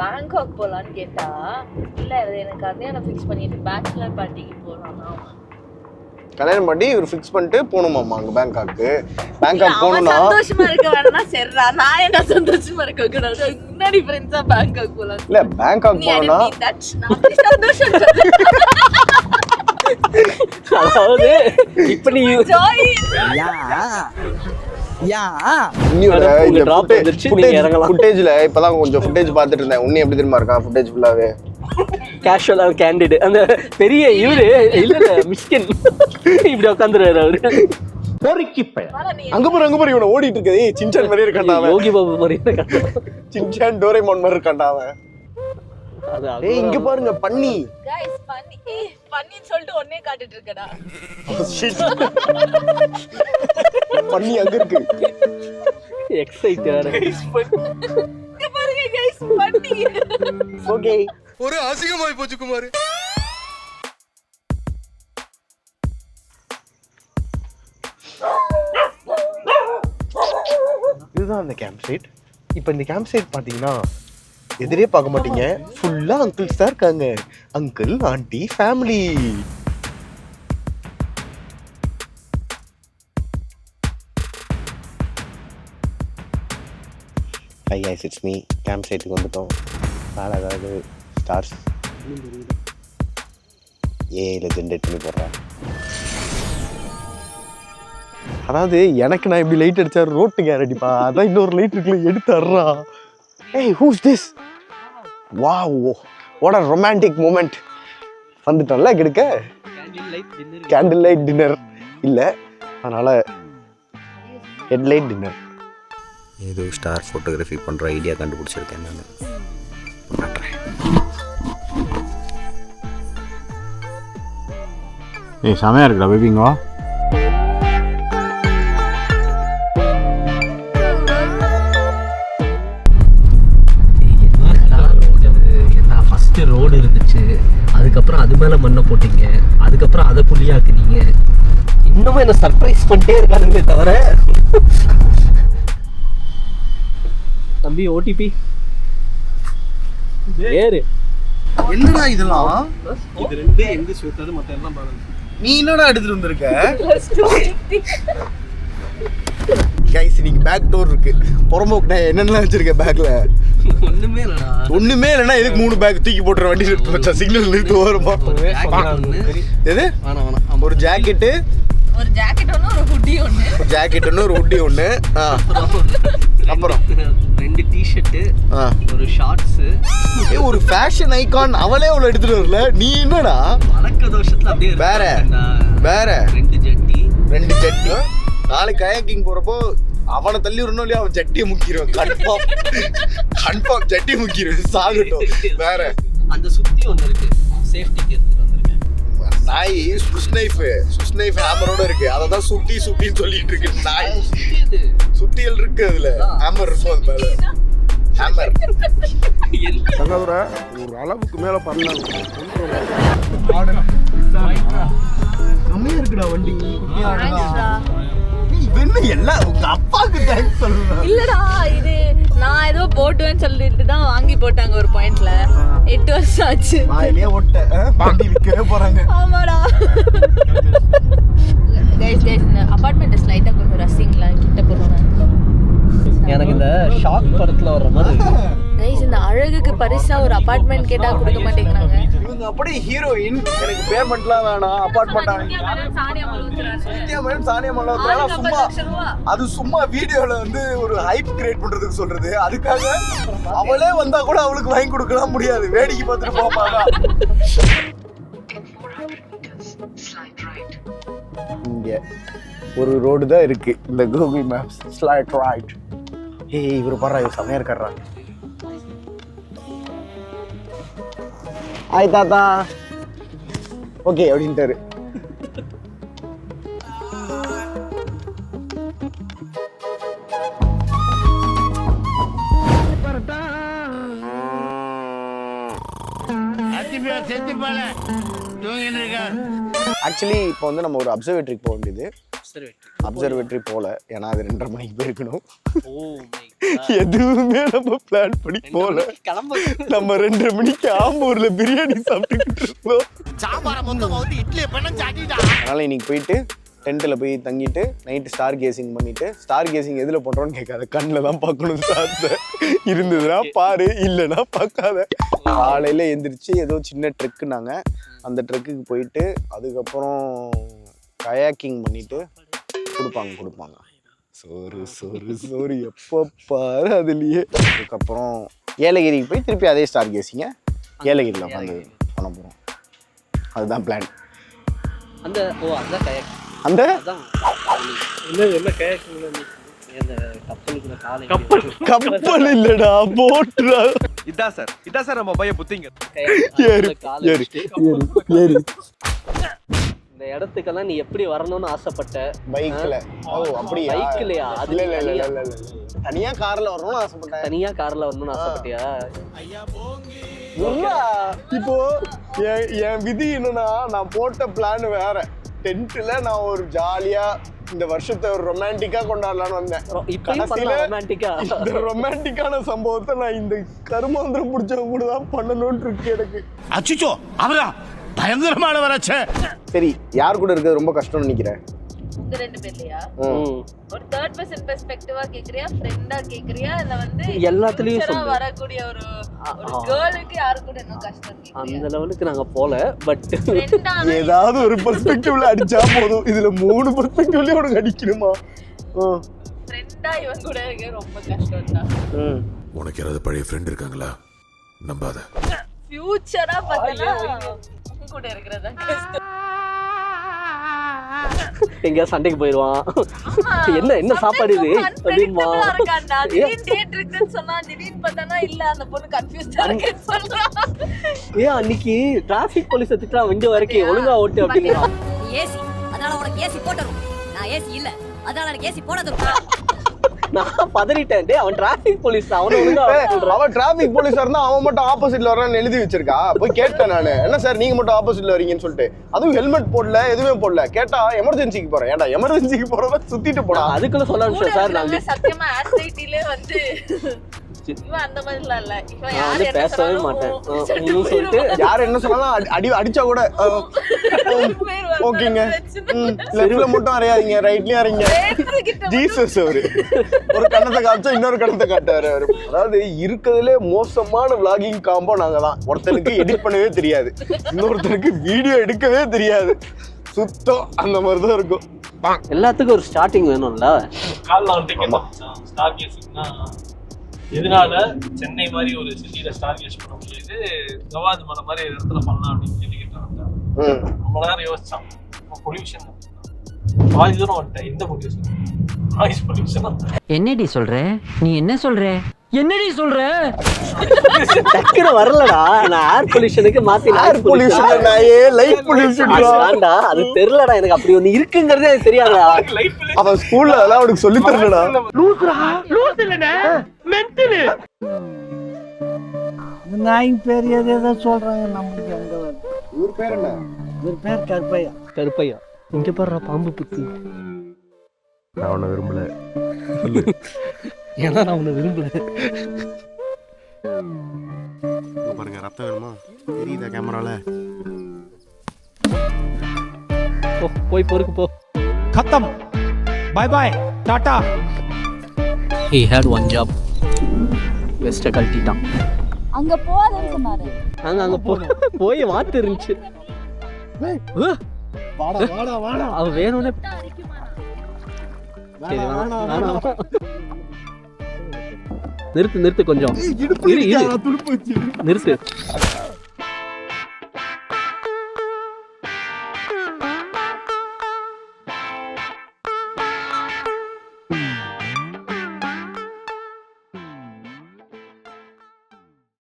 Bangkok போலான்னு கேட்டா இல்ல எனக்கு கல்யாணம் ஃபிக்ஸ் பண்ணிட்டு பேச்சுலர் பார்ட்டிக்கு போறானா. கல்யாணம் பண்ணி இவர் ஃபிக்ஸ் பண்ணிட்டு போகணுமாம்மா அங்கே பேங்காக்கு. பேங்காக் போகணும்னா சந்தோஷமா இருக்க வேணா சரிடா, நான் என்ன சந்தோஷமா இருக்க கூடாது. முன்னாடி ஃப்ரெண்ட்ஸா பேங்காக் போலாம். இல்ல பேங்காக் போனா சந்தோஷம். அதாவது இப்ப நீ ஃபுட்டேஜ்ல இப்பதான் கொஞ்சம் ஃபுட்டேஜ் பார்த்துட்டு இருந்தேன். உன்னை எப்படி தெரியுமா இருக்கா ஃபுட்டேஜ் ஃபுல்லாவே கேஷுவலா கேண்டிட். அந்த பெரிய இவரு இல்ல மிஸ்கின் இப்படி உட்காந்துருவாரு அவரு. அங்க பாரு இவனை ஓடிட்டு இருக்கே. சின்சான் மாதிரி இருக்கான்டா அவன். யோகி பாபு மாதிரி சின்சான் டோரேமான் மாதிரி இருக்கான்டா அவன். ஏய் இங்க பாருங்க பன்னி. गाइस பன்னின்னு சொல்லிட்டு ஒண்ணே காட்டிட்டு இருக்கடா. பன்னி அங்க இருக்கு. எக்ஸைட் வேற. இங்க பாருங்க गाइस பன்னி. ஓகே. ஒரு அசிங்கமாய் போச்சு குமார். இதுதான் அந்த கேம்ப் சைட். இப்போ இந்த கேம்ப் சைட் பாத்தீங்கன்னா எதிரே பார்க்க மாட்டீங்க, ஃபுல்லா அங்கிள்ஸ் தான் இருக்காங்க. Uncle aunty family. High guys it's me. Camp சைட்டுக்கு வந்துட்டோம். அதாவது ஸ்டார்ஸ் ஏல ஜென்ரேட் பண்ணி போடுறேன். அதாவது எனக்கு நான் இப்படி லைட் அடிச்சா ரோட்டு கேரடிப்பா, அதான் இன்னொரு லைட் இருக்குல்ல எடுத்து அறா. ஏய் who's this? Wow what a romantic moment. வந்துட்டோம்ல கெடுக்க கேண்டில் லைட் டின்னர் இல்லை, அதனால ஹெட்லைட் டின்னர். ஏதோ ஸ்டார் ஃபோட்டோகிராஃபி பண்ணுற ஐடியா கண்டுபிடிச்சிருக்கேன் நான். பண்ணுறேன். ஏய் செமையாக இருக்குடா பேபிங்கோ. ரோடு இருந்துச்சு, அதுக்கப்புறம் அது மேல மண்ணை போட்டீங்க, அதுக்கப்புறம் அதை புள்ளியாக்குனீங்க. இன்னும் என்ன சர்ப்ரைஸ் பண்ணிட்டே இருக்கானுங்களே தவிர. தம்பி ஓடிபி ஏறு. என்னடா இதெல்லாம்? இது ரெண்டு எங்க சுத்தது மத்த எல்லாம் பாருங்க. நீ என்னடா எடுத்துட்டு வந்திருக்க? கைஸ் நீங்க பேக் டோர் இருக்கு. புறம்போக்கு நான் என்னென்னலாம் வச்சிருக்கேன் பேக்ல? ஒண்ணுமே இல்லடா. ஒண்ணுமே இல்லைன்னா எதுக்கு 3 பேக் தூக்கி போட்டுற வண்டி எடுத்து வச்சா சிக்னல் நிறுத்து வருமா? எது ஒரு ஜாக்கெட்டு, ஒரு ஜாக்கெட் ஒன்று, ஒரு ஹுட்டி ஒன்று, ஒரு ஜாக்கெட் ஒன்று, ஒரு ஹுட்டி ஒன்று, அப்புறம் 2 டிஷர்ட்டு, ஒரு ஷார்ட்ஸ். ஒரு ஃபேஷன் ஐகான் அவளே அவ்வளோ எடுத்துட்டு வரல. நீ என்னடா வழக்க தோஷத்துல அப்படியே வேற வேற 2 ஜட்டி. நாளைக்கு கயாக்கிங் போறப்போ அவனை தள்ளி விடணும் இல்லையா, அவன் ஜட்டியை முக்கிடுவான். கன்ஃபார்ம் ஜட்டியை முக்கிடுவேன் சாகட்டும். வேற அந்த சுத்தி ஒன்று இருக்கு, சேஃப்டிக்கு எடுத்துட்டு வந்திருக்கேன். நாய் சுஷ் நைஃப் ஹேமரோட இருக்கு. அதை தான் சுட்டின்னு சொல்லிட்டு இருக்கு. நாய் சுத்தியல் இருக்கு, அதுல ஹேமர் இருக்கும். அது மேல ஹேமர் தங்கதுரை ஒரு அளவுக்கு மேல பண்ணாங்க. செம்மையா இருக்குடா வண்டி. எல்லாம் உங்க அப்பாவுக்கு தேங்க்ஸ் சொல்லுவேன். இல்லடா இது நான் ஏதோ போட்டுவேன்னு சொல்லிட்டு தான் வாங்கி போட்டாங்க ஒரு பாயிண்ட்ல. 8 வருஷம் ஆச்சு. வாயிலே ஓட்ட வண்டி விற்கவே போறாங்க. ஆமாடா. கைஸ் இந்த அபார்ட்மெண்ட் ஸ்லைட்டா கொஞ்சம் ரசிங்களா கிட்ட போறோம். எனக்கு இந்த ஷாக் படத்துல வர்ற மாதிரி. கைஸ் இந்த அழகுக்கு பரிசா ஒரு அபார்ட்மெண்ட் கேட்டா கொடுக்க மாட்டேங்கிறாங்க. இவங்க அப்படியே ஹீரோயின். எனக்கு பேமெண்ட்லாம் வேணாம், அபார்ட்மெண்ட் சானியா மல்லோத்ரா சும்மா அது சும்மா வீடியோல வந்து ஒரு ஹைப் கிரியேட் பண்றதுக்கு சொல்றது. அதுக்காக அவளே வந்தா கூட அவளுக்கு வாங்கி கொடுக்கலாம் முடியாது, வேடிக்கை பார்த்துட்டு போப்பாங்க. இங்க ஒரு ரோடு தான் இருக்கு இந்த கூகுள் மேப்ஸ். Slide right. ஏய் இவரு பாரு, இவர் செமையா இருக்காரா. ஆய் தாத்தா ஓகே அப்படின்ட்டாரு. ஆக்சுவலி இப்போ வந்து நம்ம ஒரு அப்சர்வேட்டரிக்கு போக வேண்டியது. அப்சர்வேட்டரி போல, ஏன்னா அது 2:30 மணிக்கு போயிருக்கணும். எதுவுமே நம்ம பிளான் பண்ணி போல. நம்ம 2:30 மணிக்கு ஆம்பூர்ல பிரியாணி சாப்பிட்டுக்கிட்டு இருக்கோம். அதனால இன்னைக்கு போயிட்டு டென்ட்டில் போய் தங்கிட்டு நைட்டு ஸ்டார் கேசிங் பண்ணிட்டு, ஸ்டார் கேசிங் எதில் பண்ணுறோன்னு கேட்காத, கண்ணில் தான் பார்க்கணும். ஸ்டார்ஸை இருந்ததுன்னா பாரு, இல்லைன்னா பார்க்காத. காலையில் எந்திரிச்சு ஏதோ சின்ன ட்ரெக்குனாங்க, அந்த ட்ரெக்குக்கு போயிட்டு அதுக்கப்புறம் கயாக்கிங் பண்ணிட்டு கொடுப்பாங்க. சோறு எப்போ பாரு அதுலேயே. அதுக்கப்புறம் ஏலகிரிக்கு போய் திருப்பி அதே ஸ்டார் கேசிங்க ஏலகிரியில் உட்காந்து பண்ண போகிறோம். அதுதான் பிளான். அந்த கப்பல் இல்லடா, போட்ரா. இதான் சார் நம்ம பைய புத்திங்க. ஏறு. இந்த இடத்துக்கெல்லாம் நீ எப்படி வரணும்னு ஆசைப்பட்ட? பைக்ல. ஓ அப்படியா? பைக்லயா? அது இல்ல. தனியா கார்ல வரணும்னு ஆசைப்பட்டேன். தனியா கார்ல வரணும்னு ஆசைப்பட்டியா? இப்போ என் விதி என்னன்னா, நான் போட்ட பிளான் வேற. டென்ட்ல நான் ஒரு ஜாலியா இந்த வருஷத்தை ஒரு ரொமான்டிக்கா கொண்டாடலான்னு வந்தேன். இந்த ரொமான்டிக்கான சம்பவத்தை நான் இந்த கருமாந்திரம் பிடிச்சவங்க கூட தான் பண்ணணும்னு இருக்கு எனக்கு. அச்சுச்சோ, அவரா பயங்கரமான வராச்சே. சரி, யார் கூட இருக்கிறது ரொம்ப கஷ்டம்னு நினைக்கிறேன்? உங்க 2 பேர்லயா? ஒரு தேர்ட் பர்சன் பெர்ஸ்பெக்டிவா கேக்குறியா, ஃப்ரெண்டா கேக்குறியா, இல்ல வந்து எல்லாத்துலயும் சொல்ல வரக்கூடிய ஒரு கேர்ளுக்கு யாரு கூட இன்னும் கஷ்டம் கேக்குறியா? அந்த லெவலுக்கு நாங்க போல. பட் ஏதாவது ஒரு பெர்ஸ்பெக்டிவ்ல அடிச்சா போதும். இதுல 3 பெர்ஸ்பெக்டிவ்லயே உனக்கு அடிக்கணுமா? ஃப்ரெண்டா இவன் கூட இருக்க ரொம்ப கஷ்டம் தான். உனக்கு யாராவது பழைய ஃப்ரெண்ட் இருக்காங்களா? நம்பாத. ஃபியூச்சரா பார்த்தா கூட இருக்கிறதா கஷ்டம். எங்க சண்டைக்கு போயிடுவான். என்ன சாப்பாடு இது அப்படிமா? ஏன் அன்னைக்கு டிராபிக் போலீஸ் திட்டா இங்க வரைக்கும் ஒழுங்கா ஓட்டு அப்படின்னா, ஏசி அதனால உனக்கு ஏசி போட்டுரும். நான் ஏசி இல்ல அதனால எனக்கு ஏசி போடாதுரும். நான் பதறிட்டேன். அவன் டிராபிக் போலீஸ், அவன் ஒழுங்கா அவன் டிராபிக் போலீஸா இருந்தா அவன் மட்டும் ஆப்போசிட்ல வரான்னு எழுதி வச்சிருக்கா. போய் கேட்டேன் நானு, என்ன சார் நீங்க மட்டும் ஆப்போசிட்ல வரீங்கன்னு சொல்லிட்டு. அதுவும் ஹெல்மெட் போடல, எதுவுமே போடல. கேட்டா எமர்ஜென்சிக்கு போறேன். ஏன்டா எமர்ஜென்சிக்கு போறதா சுத்திட்டு போடா. அதுக்குள்ள சொல்ல ஆரம்பிச்சேன் சார். நாங்க சத்தியமா ஆஸ்டைட்டிலே வந்து இவன் அந்த மாதிரிலாம் இல்ல. இவன் யாரு பேசவே மாட்டேன் சொல்லிட்டு யார் என்ன சொன்னாலும் அடிச்சா கூட ஓகேங்க, லெஃப்ட்ல மட்டும் அறையாதீங்க, ரைட்லயும் அறைங்க. ஜீசஸ் அவரு ஒரு கண்ணத்தை காமிச்சா இன்னொரு கண்ணத்தை காட்டுவாரு அவரு. அதாவது இருக்கிறதுலே மோசமான vlogging காம்போ நாங்க தான். ஒருத்தனுக்கு எடிட் பண்ணவே தெரியாது, இன்னொருத்தனுக்கு வீடியோ எடுக்கவே தெரியாது. சுத்தம் அந்த மாதிரி தான் இருக்கும். எல்லாத்துக்கும் ஒரு ஸ்டார்டிங் வேணும்ல. எதனால சென்னை மாதிரி ஒரு சிட்டியில ஸ்டார் கேஸ் பண்ண முடியாது, கவாது மலை மாதிரி ஒரு இடத்துல பண்ணலாம் அப்படின்னு கேட்டுக்கிட்டாங்க. ரொம்ப நேரம் யோசிச்சான். பொல்யூஷன் பாதி தூரம் வந்துட்டேன். எந்த பொல்யூஷன்? Noise pollution. என்னடி சொல்ற? நீ என்ன சொல்ற? என்னடி சொல்ற? டக்குனு வரலடா. நான் ஏர் பொல்யூஷனுக்கு மாத்தி ஏர் பொல்யூஷன் லைட் பொல்யூஷன் வேண்டா. அது தெரியலடா எனக்கு. அப்படி ஒண்ணு இருக்குங்கிறதே எனக்கு தெரியாதுடா. அவன் ஸ்கூல்ல அதெல்லாம் அவனுக்கு சொல்லி தரலடா. லூஸ் இல்லடா, மென்டல். நாய் பேர் ஏதோ சொல்றாங்க. நமக்கு எங்க வருது? இவர் பேர் என்ன? இவர் பேர் கருப்பையா. இங்க பாருடா பாம்பு புத்து. நான் அவனை விரும்பல. ஏன்னா நான் அவனை விரும்பல. பாருங்க, ரத்தம் வேணுமா? தெரியுதா கேமரால? போய் பொறுக்கு போ. खत्म, बाय बाय, टाटा. He had one job. வெஸ்ட கழட்டிட்டான். அங்க போகாதன்னு சொன்னாரு. அங்க போய் வாத்து இருந்துச்சு. வாடா. அவன் வேணும்னே. சரி வேணாம். நிறுத்து கொஞ்சம். நிறுத்து.